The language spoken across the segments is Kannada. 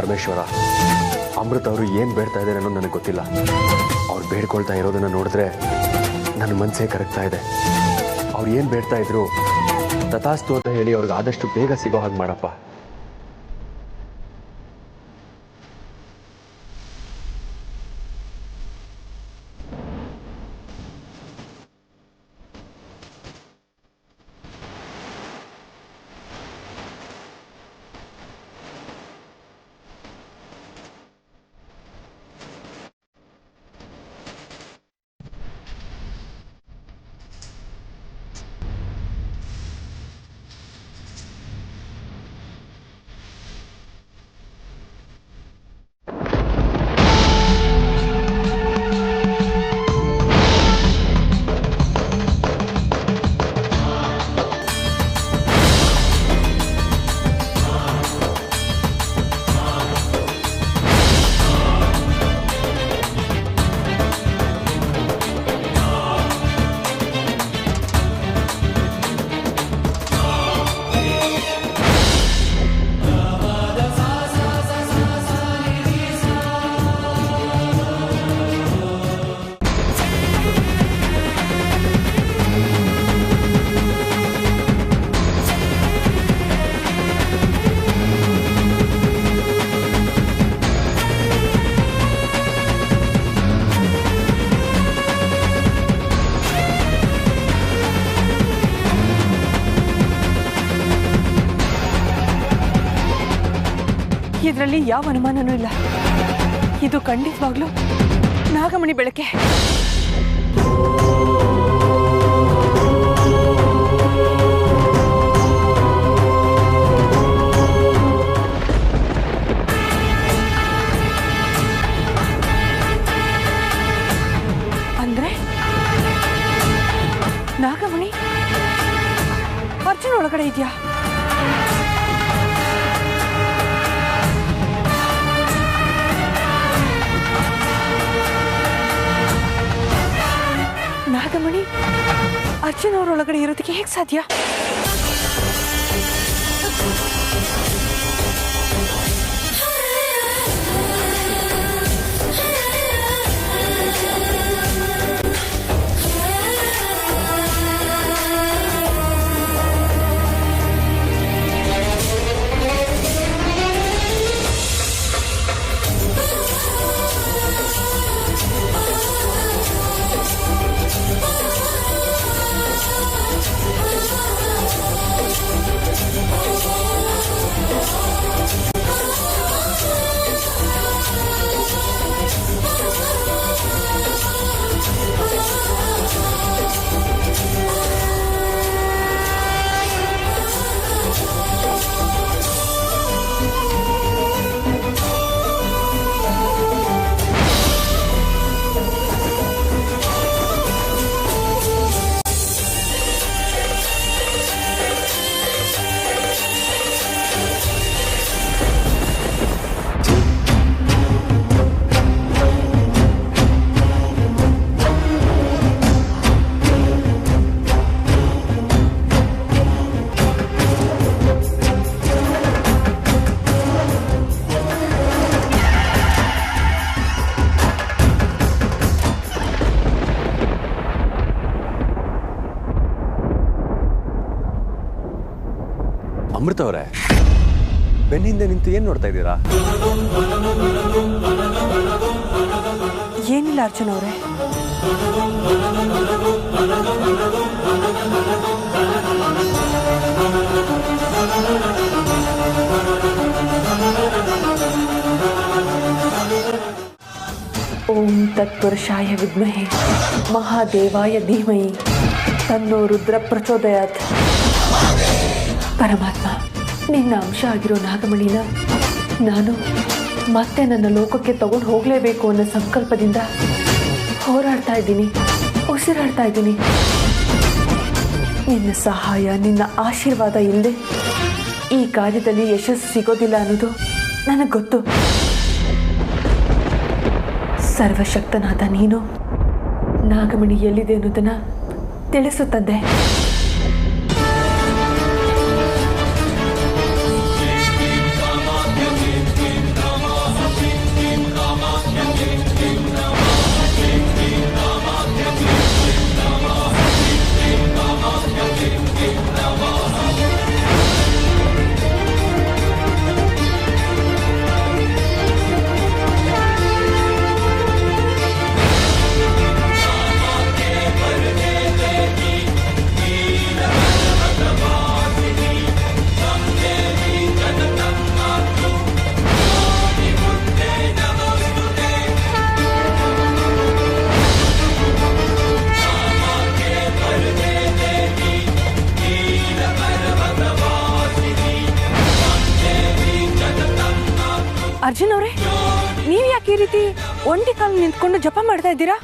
ಪರಮೇಶ್ವರ, ಅಮೃತ ಅವರು ಏನು ಬೇಡ್ತಾ ಇದ್ದಾರೆ ಅನ್ನೋದು ನನಗೆ ಗೊತ್ತಿಲ್ಲ. ಅವ್ರು ಬೇಡ್ಕೊಳ್ತಾ ಇರೋದನ್ನು ನೋಡಿದ್ರೆ ನನ್ನ ಮನಸ್ಸೇ ಕರಗ್ತಾ ಇದೆ. ಅವ್ರು ಏನು ಬೇಡ್ತಾ ಇದ್ರು ತಥಾಸ್ತು ಅಂತ ಹೇಳಿ ಅವ್ರಿಗೆ ಆದಷ್ಟು ಬೇಗ ಸಿಗೋ ಹಾಗೆ ಮಾಡಪ್ಪ. ಇದರಲ್ಲಿ ಯಾವ ಅನುಮಾನನೂ ಇಲ್ಲ. ಇದು ಖಂಡಿತವಾಗ್ಲೂ ನಾಗಮಣಿ ಬೆಳಕೆ. ಅಂದ್ರೆ ನಾಗಮಣಿ ಅರ್ಜುನ್ ಒಳಗಡೆ ಇದೆಯಾ? ನಾಗಮಣಿ ಅರ್ಜುನ್ ಅವರೊಳಗಡೆ ಇರೋದಕ್ಕೆ ಹೇಗೆ ಸಾಧ್ಯ? ಅಮೃತ ಅವರೇ, ಬೆನ್ನಿಂದ ನಿಂತು ಏನು ನೋಡ್ತಾ ಇದ್ದೀರಾ? ಏನಿಲ್ಲ ಅರ್ಜುನ್ ಅವರೇ, ಓಂ ತತ್ಪುರುಷಾಯ ವಿದ್ಮಹೆ ಮಹಾದೇವಾಯ ಧೀಮಹಿ ತನ್ನೋ ರುದ್ರ ಪ್ರಚೋದಯಾತ್. ಪರಮಾತ್ಮ, ನಿನ್ನ ಅಂಶ ಆಗಿರೋ ನಾಗಮಣಿನ ನಾನು ಮತ್ತೆ ನನ್ನ ಲೋಕಕ್ಕೆ ತಗೊಂಡು ಹೋಗಲೇಬೇಕು ಅನ್ನೋ ಸಂಕಲ್ಪದಿಂದ ಹೋರಾಡ್ತಾ ಇದ್ದೀನಿ, ಉಸಿರಾಡ್ತಾ ಇದ್ದೀನಿ. ನಿನ್ನ ಸಹಾಯ, ನಿನ್ನ ಆಶೀರ್ವಾದ ಇಲ್ಲದೆ ಈ ಕಾರ್ಯದಲ್ಲಿ ಯಶಸ್ಸು ಸಿಗೋದಿಲ್ಲ ಅನ್ನೋದು ನನಗೆ ಗೊತ್ತು. ಸರ್ವಶಕ್ತನಾದ ನೀನು ನಾಗಮಣಿ ಎಲ್ಲಿದೆ ಅನ್ನೋದನ್ನು ತಿಳಿಸುತ್ತದೆ. ಅರ್ಜುನ್ ಅವರೇ, ನೀವು ಯಾಕೆ ಈ ರೀತಿ ಒಂಟಿ ಕಾಲು ನಿಂತ್ಕೊಂಡು ಜಪ ಮಾಡ್ತಾ ಇದ್ದೀರಾ?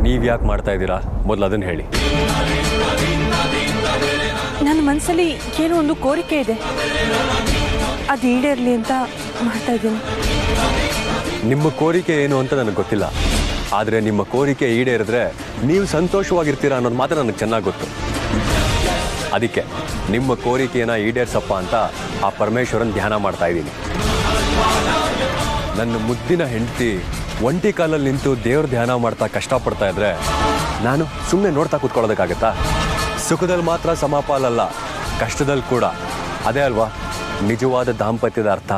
ನೀವ್ ಯಾಕೆ ಮಾಡ್ತಾ ಇದ್ದೀರಾ ಮೊದಲು ಅದನ್ನ ಹೇಳಿ. ನನ್ನ ಮನಸ್ಸಲ್ಲಿ ಏನೋ ಒಂದು ಕೋರಿಕೆ ಇದೆ, ಅದು ಈಡೇರಲಿ ಅಂತ ಮಾಡ್ತಾ ಇದ್ದೀನಿ. ನಿಮ್ಮ ಕೋರಿಕೆ ಏನು ಅಂತ ನನಗೆ ಗೊತ್ತಿಲ್ಲ, ಆದರೆ ನಿಮ್ಮ ಕೋರಿಕೆ ಈಡೇರಿದ್ರೆ ನೀವು ಸಂತೋಷವಾಗಿರ್ತೀರಾ ಅನ್ನೋದು ಮಾತ್ರ ನನಗೆ ಚೆನ್ನಾಗಿ ಗೊತ್ತು. ಅದಕ್ಕೆ ನಿಮ್ಮ ಕೋರಿಕೆಯನ್ನು ಈಡೇರ್ಸಪ್ಪ ಅಂತ ಆ ಪರಮೇಶ್ವರನ್ ಧ್ಯಾನ ಮಾಡ್ತಾ ಇದ್ದೀನಿ. ನನ್ನ ಮುದ್ದಿನ ಹೆಂಡತಿ ಒಂಟಿ ಕಾಲಲ್ಲಿ ನಿಂತು ದೇವ್ರ ಧ್ಯಾನ ಮಾಡ್ತಾ ಕಷ್ಟಪಡ್ತಾ ಇದ್ರೆ ನಾನು ಸುಮ್ಮನೆ ನೋಡ್ತಾ ಕೂತ್ಕೊಳ್ಳೋದಕ್ಕಾಗತ್ತಾ? ಸುಖದಲ್ಲಿ ಮಾತ್ರ ಸಮಪಾಲಲ್ಲ, ಕಷ್ಟದಲ್ಲಿ ಕೂಡ. ಅದೇ ಅಲ್ವಾ ನಿಜವಾದ ದಾಂಪತ್ಯದ ಅರ್ಥ.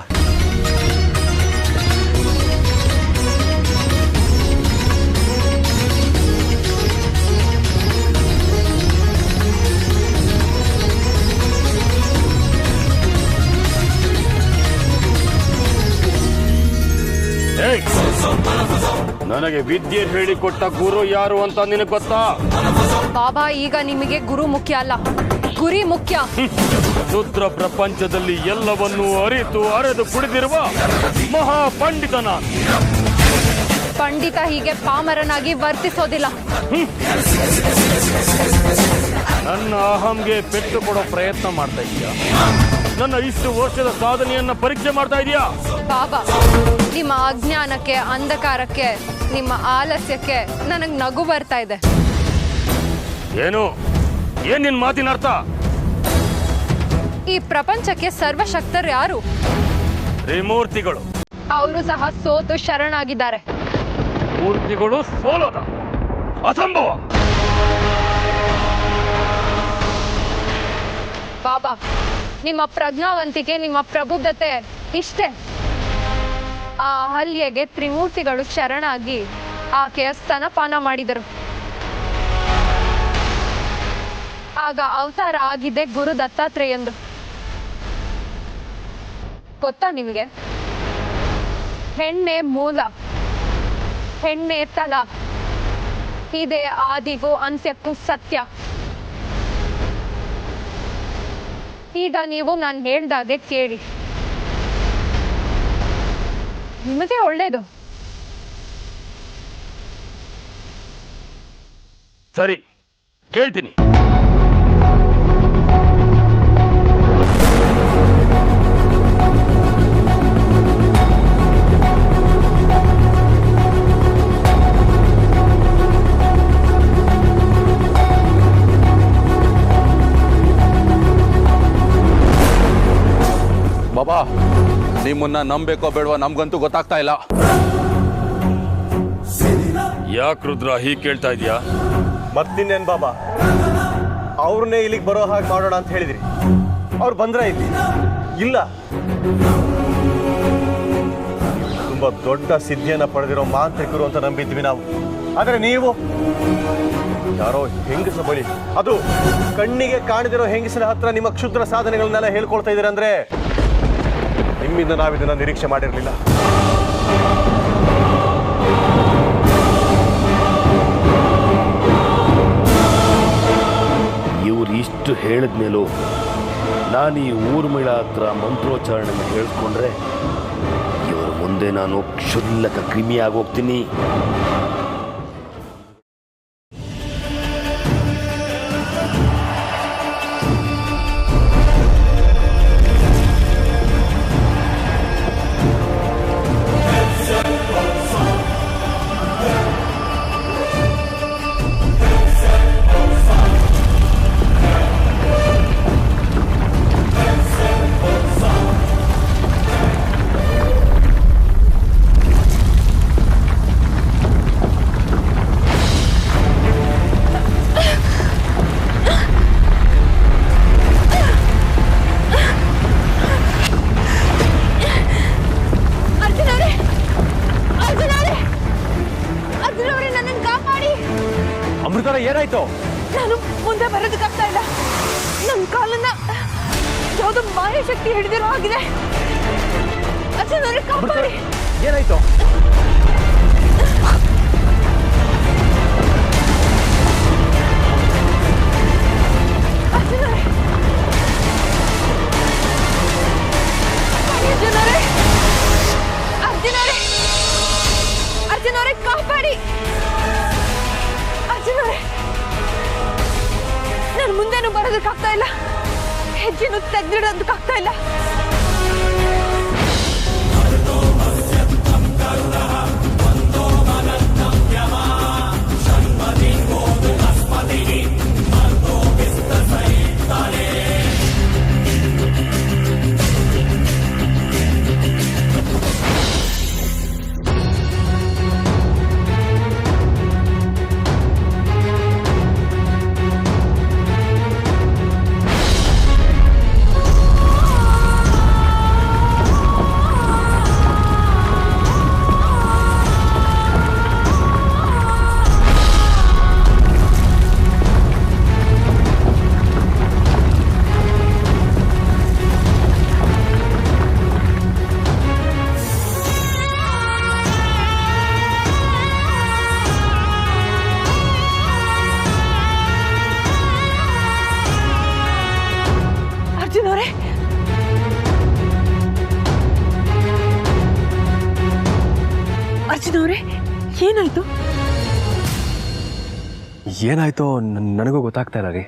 ನನಗೆ ವಿದ್ಯೆ ಹೇಳಿಕೊಟ್ಟ ಗುರು ಯಾರು ಅಂತ ನಿನಗೆ ಗೊತ್ತಾ? ಬಾಬಾ, ಈಗ ನಿಮಗೆ ಗುರು ಮುಖ್ಯ ಅಲ್ಲ, ಗುರಿ ಮುಖ್ಯ. ಶುದ್ರ ಪ್ರಪಂಚದಲ್ಲಿ ಎಲ್ಲವನ್ನೂ ಅರಿತು ಅರೆದು ಕುಡಿದಿರುವ ಮಹಾ ಪಂಡಿತ ನಾನು. ಪಂಡಿತ ಹೀಗೆ ಪಾಮರನಾಗಿ ವರ್ತಿಸೋದಿಲ್ಲ. ನನ್ನ ಅಹಂಗೆ ಪೆಟ್ಟು ಕೊಡೋ ಪ್ರಯತ್ನ ಮಾಡ್ತಾ ಇದೀಯಾ? ನನ್ನ ಇಷ್ಟು ವರ್ಷದ ಸಾಧನೆಯನ್ನ ಪರೀಕ್ಷೆ ಮಾಡ್ತಾ ಇದೀಯಾ? ಬಾಬಾ, ನಿಮ್ಮ ಅಜ್ಞಾನಕ್ಕೆ, ಅಂಧಕಾರಕ್ಕೆ, ನಿಮ್ಮ ಆಲಸ್ಯಕ್ಕೆ ನನಗ್ ನಗು ಬರ್ತಾ ಇದೆ. ಏನು? ಏನ್ ನಿನ್ ಮಾತಿನ ಅರ್ಥ? ಈ ಪ್ರಪಂಚಕ್ಕೆ ಸರ್ವಶಕ್ತರು ಯಾರು? ತ್ರಿಮೂರ್ತಿಗಳು. ಅವರು ಸಹ ಸೋತು ಶರಣಾಗಿದ್ದಾರೆ. ಮೂರ್ತಿಗಳು ಸೋಲೋದ? ಅಸಂಭವ. ಬಾಬಾ, ನಿಮ್ಮ ಪ್ರಜ್ಞಾವಂತಿಕೆ, ನಿಮ್ಮ ಪ್ರಬುದ್ಧತೆ ಇಷ್ಟೇ. ಆ ಅಹಲ್ಯೆಗೆ ತ್ರಿಮೂರ್ತಿಗಳು ಶರಣಾಗಿ ಆಕೆಯ ಸ್ತನಪಾನ ಮಾಡಿದರು. ಆಗ ಅವತಾರ ಆಗಿದೆ ಗುರು ದತ್ತಾತ್ರೇಯಂದು. ಗೊತ್ತಾ ನಿಮಗೆ? ಹೆಣ್ಣೆ ಮೂಲ, ಹೆಣ್ಣೆ ತಲ, ಇದೇ ಆದಿಗೂ ಅಂತ್ಯಕ್ಕೂ ಸತ್ಯ. ಈಗ ನೀವು ನಾನು ಹೇಳ್ದಾಗೆ ಕೇಳಿ, ನಿಮಗೆ ಒಳ್ಳೇದು. ಸರಿ, ಕೇಳ್ತೀನಿ. ಬಾಬಾ, ನಿಮ್ಮನ್ನ ನಂಬೇಕೋ ಬೇಡವೋ ನಮ್ಗಂತೂ ಗೊತ್ತಾಗ್ತಾ ಇಲ್ಲ. ಯಾಕೆ ರುದ್ರ ಹೀಗೆ ಕೇಳ್ತಾ ಇದೀಯಾ? ಮತ್ತಿನ್ನೇನ್ ಬಾಬಾ, ಅವ್ರನ್ನೇ ಇಲ್ಲಿಗೆ ಬರೋ ಹಾಗೆ ಮಾಡೋಣ ಅಂತ ಹೇಳಿದ್ರಿ. ಅವ್ರು ಬಂದ್ರ ಇಲ್ಲಿ? ಇಲ್ಲ. ತುಂಬಾ ದೊಡ್ಡ ಸಿದ್ಧಿಯನ್ನ ಪಡೆದಿರೋ ಮಾಂತ್ರಿಕರು ಅಂತ ನಂಬಿದ್ವಿ ನಾವು. ಆದ್ರೆ ನೀವು ಯಾರೋ ಹೆಂಗಸ ಬಳಿ, ಅದು ಕಣ್ಣಿಗೆ ಕಾಣದಿರೋ ಹೆಂಗಸಿನ ಹತ್ರ ನಿಮ್ಮ ಕ್ಷುದ್ರ ಸಾಧನೆಗಳನ್ನೆಲ್ಲ ಹೇಳ್ಕೊಳ್ತಾ ಇದ್ದೀರ ಅಂದ್ರೆ ನಿಮ್ಮಿಂದ ನಾವಿದನ್ನ ನಿರೀಕ್ಷೆ ಮಾಡಿರಲಿಲ್ಲ. ಇವ್ರು ಇಷ್ಟು ಹೇಳಿದ್ಮೇಲೂ ನಾನು ಈ ಊರ್ಮಿಳ ಹತ್ರ ಮಂತ್ರೋಚ್ಚಾರಣೆ ಹೇಳ್ಕೊಂಡ್ರೆ ಇವ್ರ ಮುಂದೆ ನಾನು ಕ್ಷುಲ್ಲಕ ಕ್ರಿಮಿಯಾಗಿ ಹೋಗ್ತೀನಿ. ಅಮೃತರ ಏನಾಯ್ತು? ನಾನು ಮುಂದೆ ಬರೋದಕ್ಕಾಗ್ತಾ ಇಲ್ಲ. ನನ್ನ ಕಾಲನ್ನ ಯಾವುದೋ ಮಾಯ ಶಕ್ತಿ ಹಿಡಿದಿರೋ ಆಗಿದೆ. ಅರ್ಜುನ್ ಅವರೇ, ಕಾಪಾಡಿ. ಏನಾಯ್ತು? ಅರ್ಜುನ್ ಅವರೇ, ಮುಂದೆನೂ ಬರೋದಕ್ಕಾಗ್ತಾ ಇಲ್ಲ, ಹೆಜ್ಜೆನೂ ತೆಗೆದಿಡೋದಕ್ಕಾಗ್ತಾ ಇಲ್ಲ. ಅರ್ಜುನ್ ಅವರೇ, ಏನಾಯ್ತು? ಏನಾಯ್ತೋ ನನಗೂ ಗೊತ್ತಾಗ್ತಾ ಇಲ್ಲ ರೀ.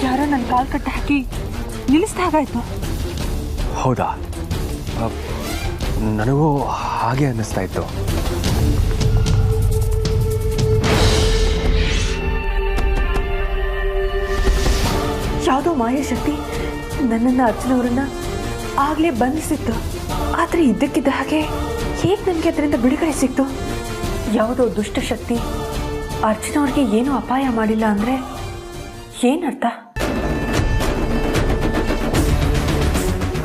ಯಾರೋ ನನ್ನ ಕಾಲ್ ಕಟ್ಟ ಹಾಕಿ ನಿಲ್ಲಿಸ್ದ ಹಾಗಾಯ್ತು. ಹೌದಾ? ನನಗೂ ಹಾಗೆ ಅನ್ನಿಸ್ತಾ ಇತ್ತು. ಯಾವುದೋ ಮಾಯಾಶಕ್ತಿ ನನ್ನನ್ನು ಅರ್ಜುನ್ ಅವರನ್ನ ಆಗಲೇ ಬಂಧಿಸಿತ್ತು. ಆದರೆ ಇದ್ದಕ್ಕಿದ್ದ ಹಾಗೆ ಹೇಗೆ ನನಗೆ ಅದರಿಂದ ಬಿಡುಗಡೆ ಸಿಕ್ತು? ಯಾವುದೋ ದುಷ್ಟಶಕ್ತಿ ಅರ್ಜುನ್ ಅವ್ರಿಗೆ ಏನೂ ಅಪಾಯ ಮಾಡಿಲ್ಲ ಅಂದರೆ ಏನರ್ಥ?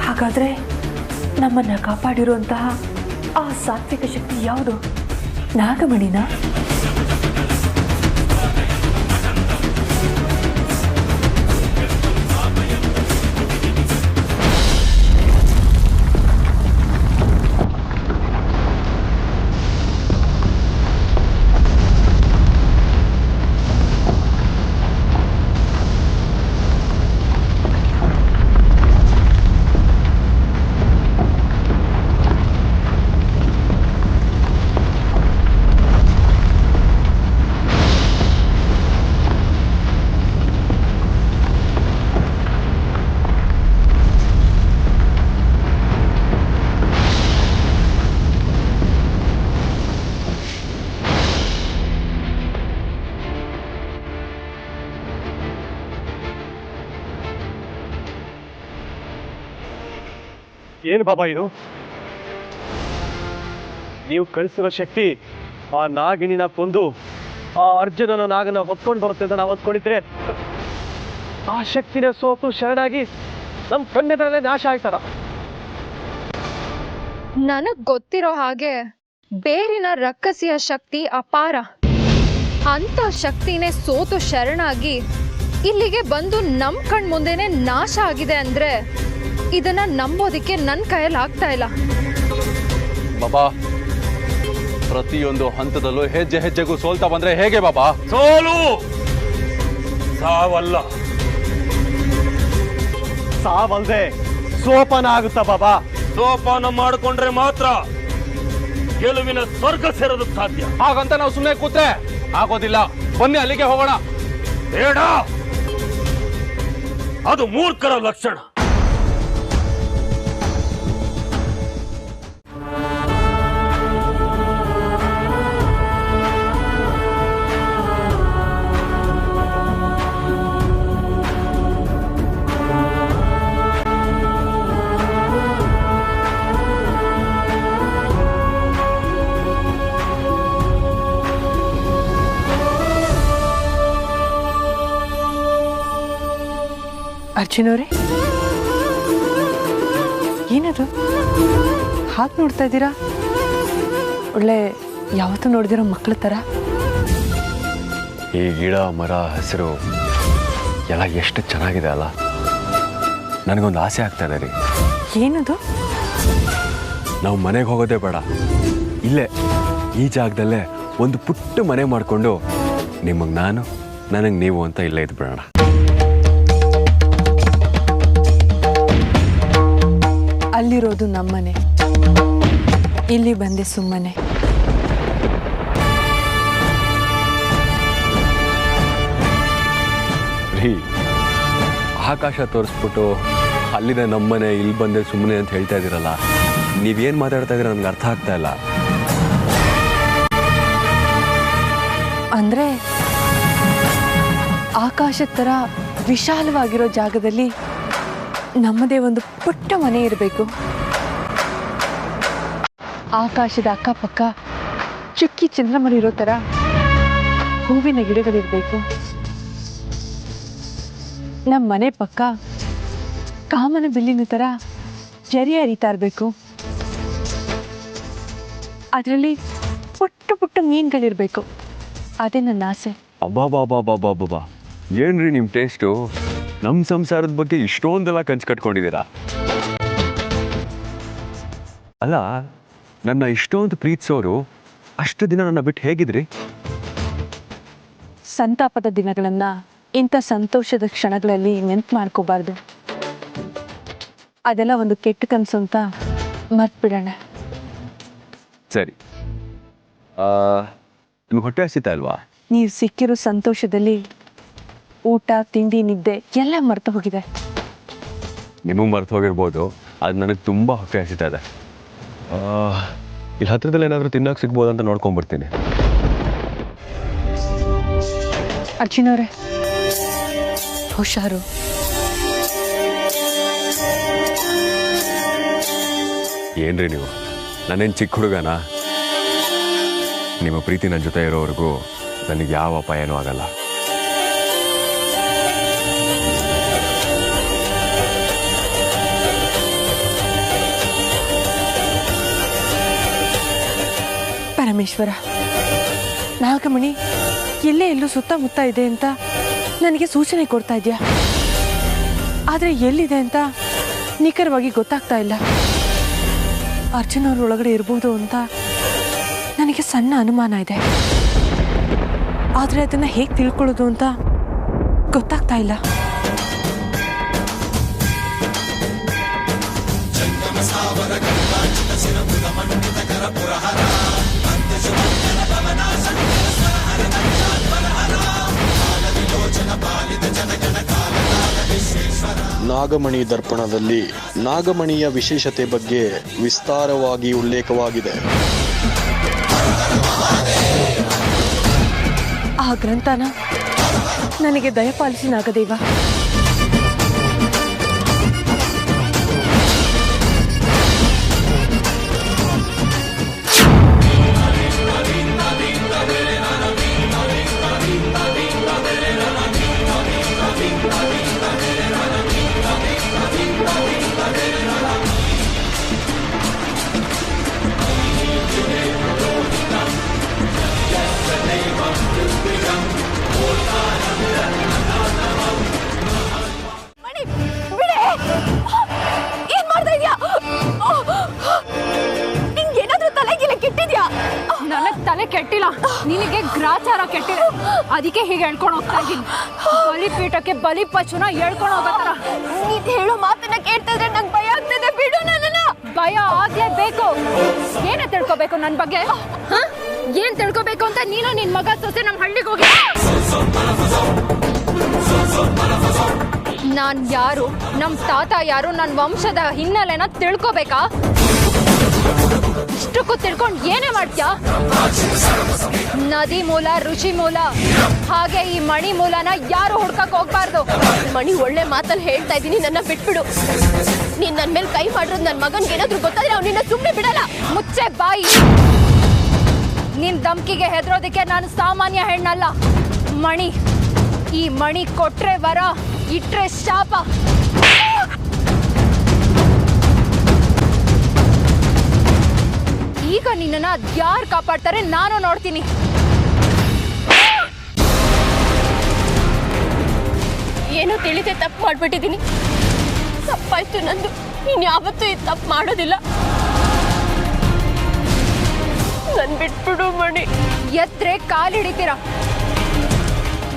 ಹಾಗಾದರೆ ನಮ್ಮನ್ನು ಕಾಪಾಡಿರುವಂತಹ ಆ ಸಾತ್ವಿಕ ಶಕ್ತಿ ಯಾವುದು? ನಾಗಮಣಿನ? ಏನು ಬಾಬಾ ಇದು? ನೀವು ಕಳಿಸಿರೋ ಶಕ್ತಿ ಆ ನಾಗಿಣಿನ ಕೊಂದು ಆ ಅರ್ಜುನನ ನಾಗನ ಹೊತ್ಕೊಂಡು ಬರುತ್ತೆ ಅಂತ ನಾವು ಹೊತ್ಕೊಂಡಿದ್ರೆ ಆ ಶಕ್ತಿನ ಸೋತು ಶರಣಾಗಿ ನಮ್ಮ ಕಣ್ಣೆದರಲ್ಲೇ ನಾಶ ಆಗ್ತಾರ. ನನಗ್ ಗೊತ್ತಿರೋ ಹಾಗೆ ಬೇರಿನ ರಕ್ಕಸಿಯ ಶಕ್ತಿ ಅಪಾರ. ಅಂತ ಶಕ್ತಿನೇ ಸೋತು ಶರಣಾಗಿ ಇಲ್ಲಿಗೆ ಬಂದು ನಮ್ ಕಣ್ ಮುಂದೆನೆ ನಾಶ ಆಗಿದೆ ಅಂದ್ರೆ ಇದನ್ನ ನಂಬೋದಿಕ್ಕೆ ನನ್ನ ಕೈಯಲ್ಲಿ ಆಗ್ತಾ ಇಲ್ಲ. ಬಾಬಾ, ಪ್ರತಿಯೊಂದು ಹಂತದಲ್ಲೂ ಹೆಜ್ಜೆ ಹೆಜ್ಜೆಗೂ ಸೋಲ್ತಾ ಬಂದ್ರೆ ಹೇಗೆ ಬಾಬಾ? ಸೋಲು ಸಾವಲ್ಲ. ಸಾವಲ್ದೆ ಸೋಪಾನ ಆಗುತ್ತಾ ಬಾಬಾ? ಸೋಪಾನ ಮಾಡಿಕೊಂಡ್ರೆ ಮಾತ್ರ ಗೆಲುವಿನ ಸ್ವರ್ಗ ಸೇರೋದಕ್ಕೆ ಸಾಧ್ಯ. ಹಾಗಂತ ನಾವು ಸುಮ್ಮನೆ ಕೂತ್ರೆ ಆಗೋದಿಲ್ಲ. ಬನ್ನಿ ಅಲ್ಲಿಗೆ ಹೋಗೋಣ. ಬೇಡ, ಅದು ಮೂರ್ಖರ ಲಕ್ಷಣ. ಅರ್ಜುನ್ ಅವರೇ, ಏನದು ಹಾಗೆ ನೋಡ್ತಾ ಇದ್ದೀರಾ? ಒಳ್ಳೆ ಯಾವತ್ತೂ ನೋಡಿದಿರೋ ಮಕ್ಕಳ ಥರ. ಈ ಗಿಡ ಮರ ಹಸಿರು ಎಲ್ಲ ಎಷ್ಟು ಚೆನ್ನಾಗಿದೆ ಅಲ್ಲ. ನನಗೊಂದು ಆಸೆ ಆಗ್ತಾ ಇದೆ ರೀ. ಏನದು? ನಾವು ಮನೆಗೆ ಹೋಗೋದೇ ಬೇಡ, ಇಲ್ಲೇ ಈ ಜಾಗದಲ್ಲೇ ಒಂದು ಪುಟ್ಟ ಮನೆ ಮಾಡಿಕೊಂಡು ನಿಮಗೆ ನಾನು, ನನಗೆ ನೀವು ಅಂತ ಇಲ್ಲೇ ಇದ್ಬಿಡೋಣ. ಅಲ್ಲಿರೋದು ನಮ್ಮನೆ, ಇಲ್ಲಿ ಬಂದೆ ಸುಮ್ಮನೆ. ರೀ ಆಕಾಶ ತೋರಿಸ್ಬಿಟ್ಟು ಅಲ್ಲಿದೆ ನಮ್ಮನೆ ಇಲ್ಲಿ ಬಂದೆ ಸುಮ್ಮನೆ ಅಂತ ಹೇಳ್ತಾ ಇದ್ದೀರಲ್ಲ, ನೀವೇನು ಮಾತಾಡ್ತಾ ಇದ್ದೀರ ನಮ್ಗೆ ಅರ್ಥ ಆಗ್ತಾ ಇಲ್ಲ. ಅಂದ್ರೆ ಆಕಾಶದ ಥರ ವಿಶಾಲವಾಗಿರೋ ಜಾಗದಲ್ಲಿ ನಮ್ಮದೇ ಒಂದು ಪುಟ್ಟ ಮನೆ ಇರಬೇಕು. ಆಕಾಶದ ಅಕ್ಕಪಕ್ಕ ಚುಕ್ಕಿ ಚಂದ್ರಮರು ಥರ ಹೂವಿನ ಗಿಡಗಳಿರಬೇಕು. ನಮ್ಮ ಮನೆ ಪಕ್ಕ ಕಾಮನ ಬಿಲ್ಲಿನ ಥರ ಜರಿ ಹರಿತಾ ಇರಬೇಕು. ಅದರಲ್ಲಿ ಪುಟ್ಟ ಪುಟ್ಟ ಮೀನುಗಳಿರಬೇಕು. ಅದೇ ನನ್ನ ಆಸೆ. ಅಬ್ಬಾ ಏನ್ರಿ ನಿಮ್ಮ ಟೇಸ್ಟು? ನಮ್ಮ ಸಂಸಾರದ ಬಗ್ಗೆ ಇಷ್ಟೊಂದೆಲ್ಲ ಕನ್ಸು ಕಟ್ಕೊಂಡಿದ್ದೀರಾ? ಅಲ್ಲ, ನನ್ನ ಇಷ್ಟೊಂದು ಪ್ರೀತಿಸೋರು ಅಷ್ಟು ದಿನ ನನ್ನ ಬಿಟ್ಟು ಹೇಗಿದ್ರಿ? ಸಂತಾಪದ ದಿನಗಳನ್ನು ಇಂಥ ಸಂತೋಷದ ಕ್ಷಣಗಳಲ್ಲಿ ನೆನ್ಪು ಮಾಡ್ಕೋಬಾರ್ದು. ಅದೆಲ್ಲ ಒಂದು ಕೆಟ್ಟ ಕನಸು ಅಂತ ಮರ್ತ್ಬಿಡೋಣ. ಸರಿ, ನಿಮ್ಗೆ ಹೊಟ್ಟೆ ಹಸಿತಾ ಅಲ್ವಾ? ನೀವು ಸಿಕ್ಕಿರೋ ಸಂತೋಷದಲ್ಲಿ ಊಟ ತಿಂಡಿ ನಿದ್ದೆ ಎಲ್ಲ ಮರ್ತು ಹೋಗಿದೆ. ನಿಮಗೆ ಮರ್ತು ಹೋಗಿರ್ಬೋದು, ಅದು ನನಗೆ ತುಂಬ ಹೊಟ್ಟೆ ಹಸಿತಾ ಇದೆ. ಇಲ್ಲಿ ಹತ್ರದಲ್ಲಿ ಏನಾದರೂ ತಿನ್ನೋಕೆ ಸಿಗ್ಬೋದು ಅಂತ ನೋಡ್ಕೊಂಡ್ಬರ್ತೀನಿ. ಅರ್ಜುನವ್ರೆ, ಹುಷಾರು. ಏನ್ರಿ ನೀವು, ನಾನೇನು ಚಿಕ್ಕ ಹುಡುಗನ? ನಿಮ್ಮ ಪ್ರೀತಿ ನನ್ನ ಜೊತೆ ಇರೋವರೆಗೂ ನನಗೆ ಯಾವ ಅಪಾಯನೂ ಆಗಲ್ಲ. ಪರಮೇಶ್ವರ, ನಾಲ್ಕಮಣಿ ಎಲ್ಲೇ ಎಲ್ಲೂ ಸುತ್ತಮುತ್ತ ಇದೆ ಅಂತ ನನಗೆ ಸೂಚನೆ ಕೊಡ್ತಾ ಇದೆಯಾ? ಆದರೆ ಎಲ್ಲಿದೆ ಅಂತ ನಿಖರವಾಗಿ ಗೊತ್ತಾಗ್ತಾ ಇಲ್ಲ. ಅರ್ಜುನ್ ಅವ್ರ ಒಳಗಡೆ ಇರ್ಬೋದು ಅಂತ ನನಗೆ ಸಣ್ಣ ಅನುಮಾನ ಇದೆ. ಆದರೆ ಅದನ್ನು ಹೇಗೆ ತಿಳ್ಕೊಳ್ಳೋದು ಅಂತ ಗೊತ್ತಾಗ್ತಾ ಇಲ್ಲ. ನಾಗಮಣಿ ದರ್ಪಣದಲ್ಲಿ ನಾಗಮಣಿಯ ವಿಶೇಷತೆ ಬಗ್ಗೆ ವಿಸ್ತಾರವಾಗಿ ಉಲ್ಲೇಖವಾಗಿದೆ. ಆ ಗ್ರಂಥನ ನನಗೆ ದಯಪಾಲಿಸಿ ನಾಗದೇವ. ತಲೆ ಕೆಟ್ಟಿಲ್ಲ, ನಿನಗೆ ಗ್ರಾಚಾರ ಕೆಟ್ಟಿದೆ. ಅದಕ್ಕೆ ಹೀಗೆ ಹೇಳ್ಕೊಂಡು ಹೋಗ್ತಾ ಇದ್ದೀನಿ. ಬಲಿಪೀಠಕ್ಕೆ ಬಲಿಪಶುನ ಹೇಳ್ಕೊಂಡು ಹೋಗತ್ತಾರ. ನೀನ್ ಹೇಳೋ ಮಾತನ್ನ ಕೇಳ್ತಿದ್ರೆ ನಂಗೆ ಭಯ ಆಗ್ತದೆ. ಬಿಡು ನನ್ನನ್ನ. ಭಯ ಆಗ್ಲೇಬೇಕು. ಏನ ತಿಳ್ಕೊಬೇಕು ನನ್ನ ಬಗ್ಗೆ? ಏನ್ ತಿಳ್ಕೊಬೇಕು ಅಂತ ನೀನು ನಿನ್ ಮಗ ಸೊಸೆ ನಮ್ಮ ಹಳ್ಳಿಗೆ ಹೋಗಿ. ನಾನ್ ಯಾರು, ನಮ್ ತಾತ ಯಾರು, ನನ್ನ ವಂಶದ ಹಿನ್ನೆಲೆನ ತಿಳ್ಕೊಬೇಕಾ? ಇಷ್ಟಕ್ಕೂ ತಿಳ್ಕೊಂಡು ಏನೇ ಮಾಡ್ತೀಯಾ? ನದಿ ಮೂಲ, ಋಷಿ ಮೂಲ, ಹಾಗೆ ಈ ಮಣಿ ಮೂಲನ ಯಾರು ಹುಡ್ಕಕ್ ಹೋಗ್ಬಾರ್ದು. ಮಣಿ ಒಳ್ಳೆ ಮಾತಲ್ಲಿ ಹೇಳ್ತಾ ಇದ್ದೀನಿ, ನನ್ನ ಬಿಟ್ಬಿಡು. ನೀನ್ ನನ್ ಮೇಲೆ ಕೈ ಮಾಡಿರೋದು ನನ್ನ ಮಗನ್ಗೆ ಏನಾದ್ರು ಗೊತ್ತಾದ್ರೆ ಅವ್ನು ನಿನ್ನ ಸುಮ್ಮನೆ ಬಿಡಲ್ಲ. ಮುಚ್ಚೆ ಬಾಯಿ. ನಿನ್ ಧಮ್ಕಿಗೆ ಹೆದರೋದಕ್ಕೆ ನಾನು ಸಾಮಾನ್ಯ ಹೆಣ್ಣಲ್ಲ. ಮಣಿ, ಈ ಮಣಿ ಕೊಟ್ರೆ ವರ, ಇಟ್ರೆ ಶಾಪ. ಈಗ ನಿನ್ನನ್ನ ಯಾರು ಕಾಪಾಡ್ತಾರೆ ನಾನು ನೋಡ್ತೀನಿ. ಏನೋ ತಿಳಿದೆ ತಪ್ಪು ಮಾಡ್ಬಿಟ್ಟಿದ್ದೀನಿ. ತಪ್ಪಾಯ್ತು ನಂದು. ನೀನ್ ಯಾವತ್ತೂ ಈ ತಪ್ಪು ಮಾಡೋದಿಲ್ಲ. ನನ್ ಬಿಟ್ಬಿಡು ಮಣಿ. ಎದ್ರೆ ಕಾಲ್ ಹಿಡಿತೀರ,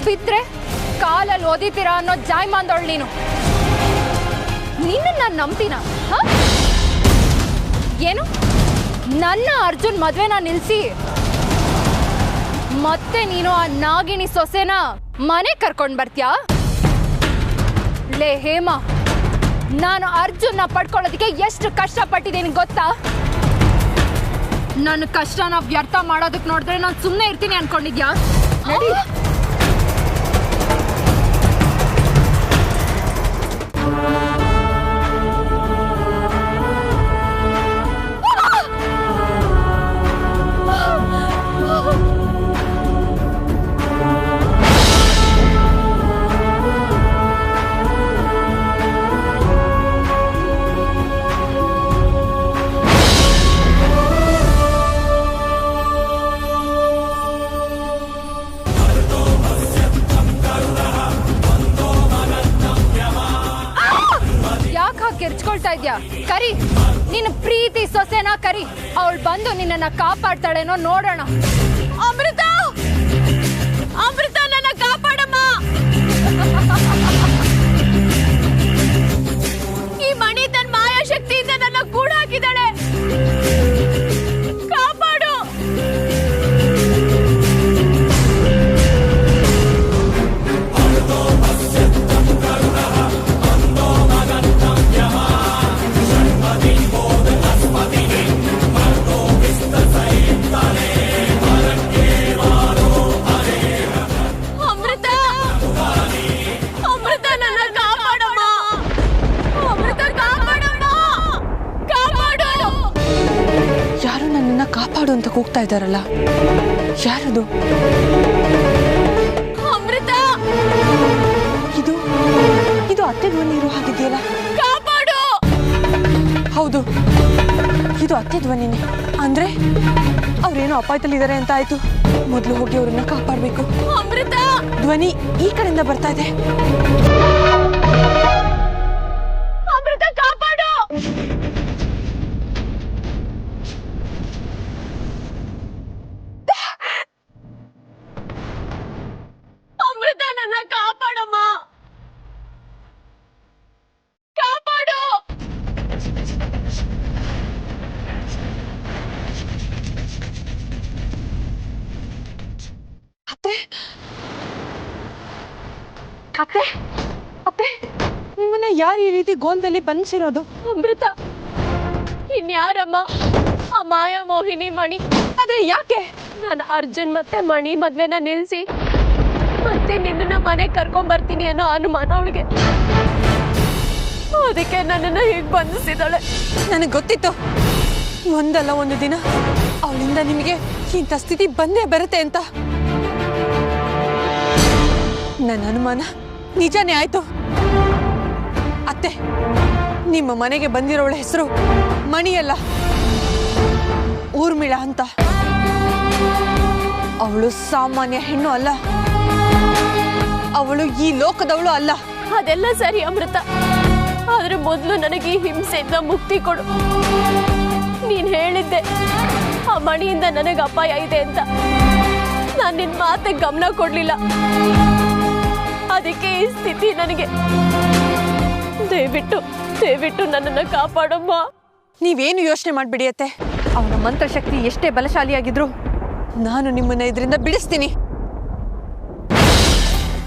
ಬಿದ್ರೆ ಕಾಲಲ್ಲಿ ಓದಿತೀರಾ ಅನ್ನೋ ಜಾಯ್ಮಾಂದೋಳ್ ನೀನು. ನಿನ್ನ ನಾನು ನಂಬ್ತೀನ? ಏನು ನನ್ನ ಅರ್ಜುನ್ ಮದ್ವೆನ ನಿಲ್ಸಿ ಮತ್ತೆ ನೀನು ಆ ನಾಗಿಣಿ ಸೊಸೆನ ಮನೆ ಕರ್ಕೊಂಡ್ ಬರ್ತೀಯಾ? ಲೇ ಹೇಮಾ, ನಾನು ಅರ್ಜುನ್ನ ಪಡ್ಕೊಳ್ಳೋದಕ್ಕೆ ಎಷ್ಟು ಕಷ್ಟಪಟ್ಟಿದ್ದೀನಿ ಗೊತ್ತಾ? ನನ್ನ ಕಷ್ಟನ ವ್ಯರ್ಥ ಮಾಡೋದಕ್ಕೆ ನೋಡಿದ್ರೆ ನಾನು ಸುಮ್ಮನೆ ಇರ್ತೀನಿ ಅನ್ಕೊಂಡಿದ್ಯಾ? ಕೆರ್ಚ್ಕೊಳ್ತಾ ಇದ್ಯಾ? ಕರಿ, ನಿನ್ನ ಪ್ರೀತಿ ಸೊಸೆನ ಕರಿ, ಅವಳು ಬಂದು ನಿನ್ನನ್ನ ಕಾಪಾಡ್ತಾಳೇನೋ ನೋಡೋಣ. ಅಮೃತ, ಅಮೃತ, ನನ್ನ ಕಾಪಾಡಮ್ಮ. ಈ ಮಣಿ ತನ್ನ ಮಾಯಾಶಕ್ತಿಯಿಂದ ನನ್ನ ಕೂಡ ಹಾಕಿದಾಳೆ. ಕಾಪಾಡು. ಕಾಪಾಡು ಅಂತ ಕೂಗ್ತಾ ಇದ್ದಾರಲ್ಲ, ಯಾರದು? ಅಮೃತ, ಇದು ಅತ್ತೆ ಧ್ವನಿ ಇರೋ ಹಾಗಿದೆಯಲ್ಲ. ಕಾಪಾಡು. ಹೌದು, ಇದು ಅತ್ತೆ ಧ್ವನಿನೇ. ಅಂದ್ರೆ ಅವ್ರೇನೋ ಅಪಾಯದಲ್ಲಿದ್ದಾರೆ ಅಂತ ಆಯ್ತು. ಮೊದಲು ಹೋಗಿ ಅವ್ರನ್ನ ಕಾಪಾಡ್ಬೇಕು. ಅಮೃತ, ಧ್ವನಿ ಈ ಕಡೆಯಿಂದ ಬರ್ತಾ ಇದೆ. ಅಮೃತ, ಕಾಪಾಡು. ಅಮೃತ, ನನ್ನ ಕಾಪಾಡಮ್ಮ. ಕಾಪಾಡು. ಅತ್ತೆ, ಅತ್ತೆ, ಅತ್ತೆ, ನಿಮ್ಮನ್ನ ಯಾರು ಈ ರೀತಿ ಗೋಲ್ದಲ್ಲಿ ಬಂಧಿಸಿರೋದು? ಅಮೃತ, ಇನ್ಯಾರಮ್ಮ? ಆ ಮಾಯಾ ಮೋಹಿನಿ ಮಣಿ. ಆದ್ರೆ ಯಾಕೆ? ನಾನು ಅರ್ಜುನ್ ಮತ್ತೆ ಮಣಿ ಮದ್ವೆನ ನಿಲ್ಸಿ ಮತ್ತೆ ನಿನ್ನ ಮನೆ ಕರ್ಕೊಂಡ್ ಬರ್ತೀನಿ ಅನ್ನೋ ಅನುಮಾನ ಅವಳಿಗೆ. ಅದಕ್ಕೆ ನನ್ನನ್ನು ಹೀಗೆ ಬಂಧಿಸಿದಾಳೆ. ನನಗೆ ಗೊತ್ತಿತ್ತು, ಒಂದಲ್ಲ ಒಂದು ದಿನ ಅವಳಿಂದ ನಿಮಗೆ ಇಂಥ ಸ್ಥಿತಿ ಬಂದೇ ಬರುತ್ತೆ ಅಂತ. ನನ್ನ ಅನುಮಾನ ನಿಜಾನೇ ಆಯ್ತು. ಅತ್ತೆ, ನಿಮ್ಮ ಮನೆಗೆ ಬಂದಿರೋಳ ಹೆಸರು ಮಣಿಯಲ್ಲ, ಊರ್ಮಿಳಾ ಅಂತ. ಅವಳು ಸಾಮಾನ್ಯ ಹೆಣ್ಣು ಅಲ್ಲ, ಅವಳು ಈ ಲೋಕದವಳು ಅಲ್ಲ. ಅದೆಲ್ಲ ಸರಿ ಅಮೃತ, ಆದ್ರೆ ಮೊದಲು ನನಗೆ ಈ ಹಿಂಸೆಯಿಂದ ಮುಕ್ತಿ ಕೊಡು. ನೀನ್ ಹೇಳಿದ್ದೆ ಆ ಮಣಿಯಿಂದ ನನಗೆ ಅಪಾಯ ಇದೆ ಅಂತ. ನಾನು ನಿನ್ ಮಾತಿಗೆ ಗಮನ ಕೊಡ್ಲಿಲ್ಲ, ಅದಕ್ಕೆ ಈ ಸ್ಥಿತಿ ನನಗೆ. ದಯವಿಟ್ಟು ನನ್ನನ್ನು ಕಾಪಾಡಮ್ಮ. ನೀವೇನು ಯೋಚನೆ ಮಾಡ್ಬಿಡಿ ಅತ್ತೆ. ಅವನ ಮಂತ್ರಶಕ್ತಿ ಎಷ್ಟೇ ಬಲಶಾಲಿಯಾಗಿದ್ರು ನಾನು ನಿಮ್ಮನ್ನ ಇದರಿಂದ ಬಿಡಿಸ್ತೀನಿ.